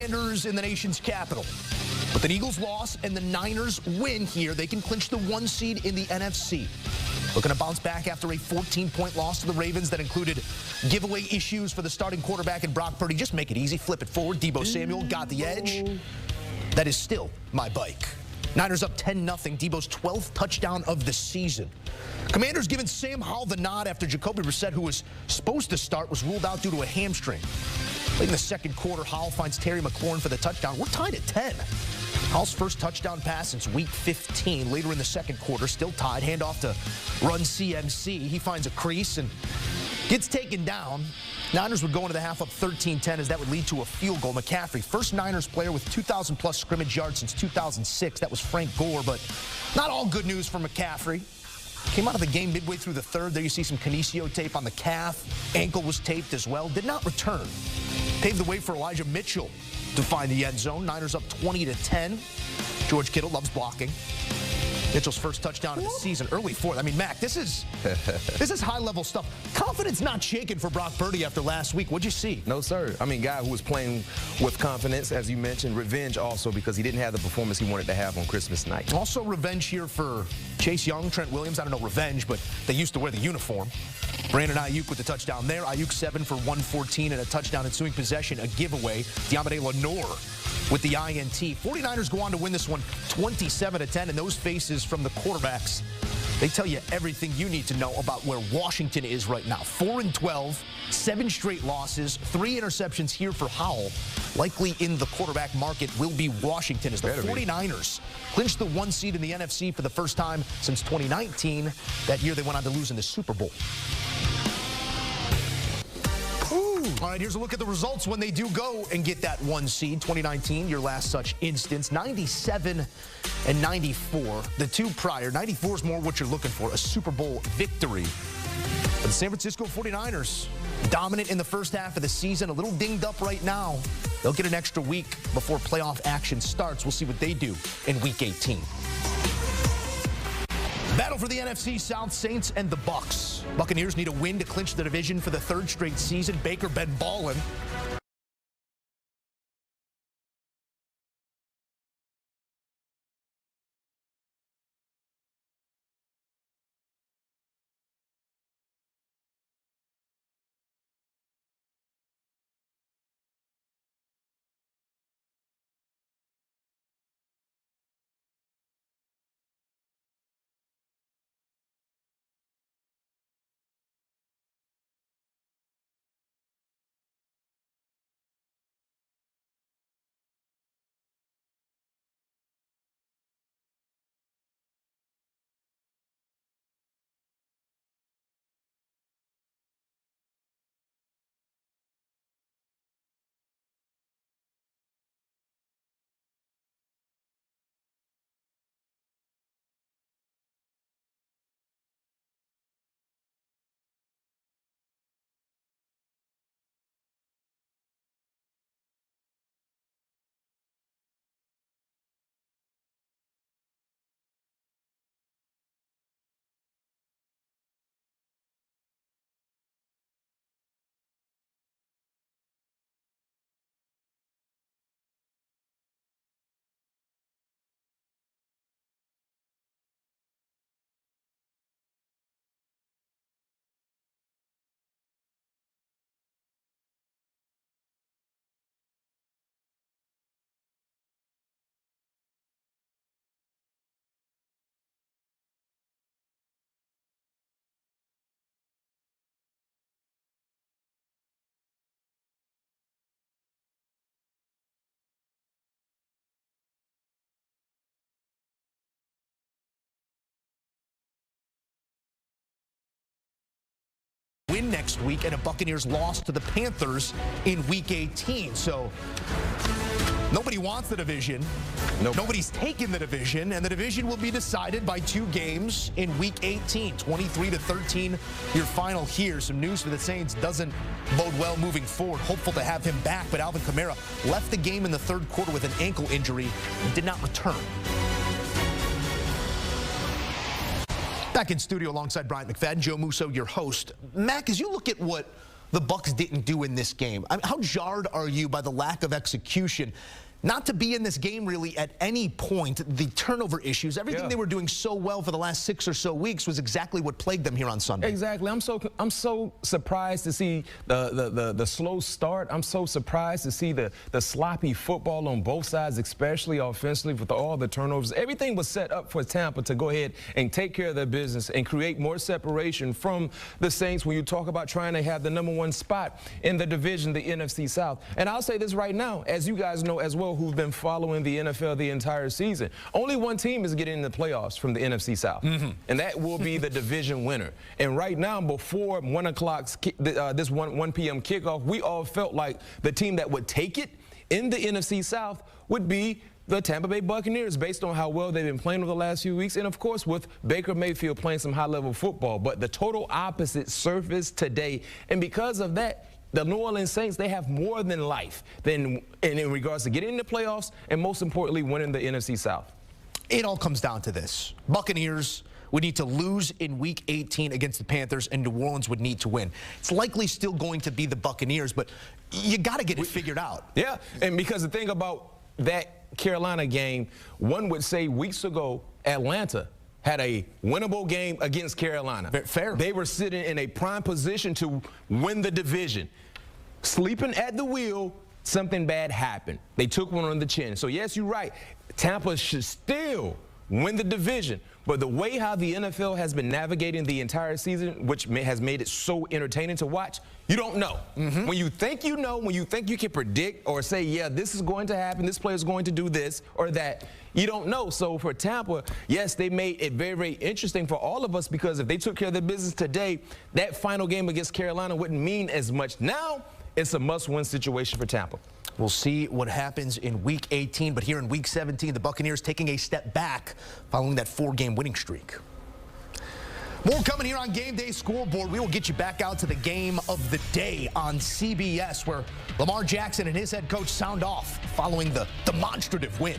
In the nation's capital. With an Eagles loss and the Niners win here, they can clinch the 1 seed in the NFC. Looking to bounce back after a 14-point loss to the Ravens that included giveaway issues for the starting quarterback and Brock Purdy. Just make it easy, flip it forward. Deebo Samuel got the edge. That is still my bike. Niners up 10-0, Deebo's 12th touchdown of the season. Commanders giving Sam Howell the nod after Jacoby Brissett, who was supposed to start, was ruled out due to a hamstring. Late in the second quarter, Howell finds Terry McLaurin for the touchdown. We're tied at 10. Howell's first touchdown pass since week 15. Later in the second quarter, still tied. Handoff to Run CMC. He finds a crease and gets taken down. Niners would go into the half up 13-10 as that would lead to a field goal. McCaffrey, first Niners player with 2,000-plus scrimmage yards since 2006. That was Frank Gore, but not all good news for McCaffrey. Came out of the game midway through the third. There you see some kinesio tape on the calf. Ankle was taped as well. Did not return. Paved the way for Elijah Mitchell to find the end zone. Niners up 20-10. George Kittle loves blocking. Mitchell's first touchdown of the season, early fourth. I mean, Mac, this is high-level stuff. Confidence not shaken for Brock Purdy after last week. What'd you see? No, sir. I mean, guy who was playing with confidence, as you mentioned. Revenge also because he didn't have the performance he wanted to have on Christmas night. Also revenge here for Chase Young, Trent Williams. I don't know revenge, but they used to wear the uniform. Brandon Ayuk with the touchdown there. Ayuk 7 for 114 and a touchdown ensuing possession, a giveaway. Diamante Lenore with the INT. 49ers go on to win this one 27-10, and those faces from the quarterbacks, they tell you everything you need to know about where Washington is right now. 4-12, 7 straight losses, 3 interceptions here for Howell. Likely in the quarterback market will be Washington as the 49ers clinched the 1 seed in the NFC for the first time since 2019. That year they went on to lose in the Super Bowl. All right, here's a look at the results when they do go and get that 1 seed. 2019, your last such instance, 97 and 94. The two prior, 94 is more what you're looking for, a Super Bowl victory. But the San Francisco 49ers, dominant in the first half of the season, a little dinged up right now. They'll get an extra week before playoff action starts. We'll see what they do in Week 18. Battle for the NFC South, Saints and the Bucs. Buccaneers need a win to clinch the division for the 3rd straight season. Baker been ballin'. Win next week, and a Buccaneers loss to the Panthers in Week 18. So nobody wants the division. Nobody's taking the division, and the division will be decided by 2 games in Week 18. 23-13, your final here. Some news for the Saints doesn't bode well moving forward. Hopeful to have him back, but Alvin Kamara left the game in the 3rd quarter with an ankle injury and did not return. Back in studio alongside Bryant McFadden, Joe Musso, your host. Mac, as you look at what the Bucs didn't do in this game. I mean, how jarred are you by the lack of execution? Not to be in this game really at any point, the turnover issues, everything they were doing so well for the last 6 or so weeks was exactly what plagued them here on Sunday. Exactly. I'm so surprised to see the slow start. I'm so surprised to see the sloppy football on both sides, especially offensively with all the turnovers. Everything was set up for Tampa to go ahead and take care of their business and create more separation from the Saints when you talk about trying to have the #1 spot in the division, the NFC South. And I'll say this right now, as you guys know as well, who've been following the NFL the entire season. Only one team is getting in the playoffs from the NFC South, and that will be the division winner. And right now, before 1 o'clock, this 1 p.m. kickoff, we all felt like the team that would take it in the NFC South would be the Tampa Bay Buccaneers, based on how well they've been playing over the last few weeks, and of course with Baker Mayfield playing some high-level football. But the total opposite surfaced today, and because of that, the New Orleans Saints, they have more than life in regards to getting in the playoffs and, most importantly, winning the NFC South. It all comes down to this. Buccaneers would need to lose in Week 18 against the Panthers, and New Orleans would need to win. It's likely still going to be the Buccaneers, but you got to get it figured out. Yeah, and because the thing about that Carolina game, one would say weeks ago, Atlanta had a winnable game against Carolina. Fair. They were sitting in a prime position to win the division. Sleeping at the wheel, something bad happened. They took one on the chin. So, yes, you're right. Tampa should still win the division. But the way how the NFL has been navigating the entire season, which has made it so entertaining to watch, you don't know. When you think you know, when you think you can predict or say, yeah, this is going to happen, this player is going to do this or that, you don't know. So for Tampa, yes, they made it very, very interesting for all of us, because if they took care of their business today, that final game against Carolina wouldn't mean as much. Now it's a must-win situation for Tampa. We'll see what happens in Week 18, but here in Week 17, the Buccaneers taking a step back following that 4-game winning streak. More coming here on Game Day Scoreboard. We will get you back out to the game of the day on CBS, where Lamar Jackson and his head coach sound off following the demonstrative win.